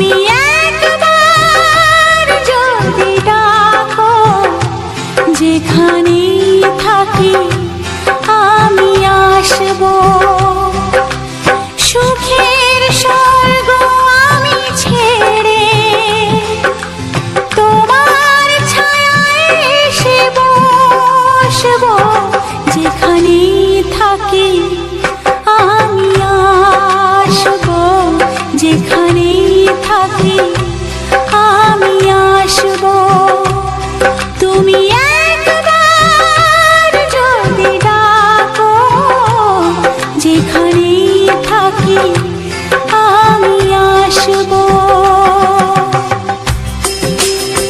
তুমি একবার যদি ডাকো, যেখানেই থাকি আমি আসবো। সুখের স্বর্গ আমি ছেড়ে তোমার ছায়ায় এসে বসবো। যেখানেই থাকি আমি আসবো, যেখানেই থাকি আমি আসবো। তুমি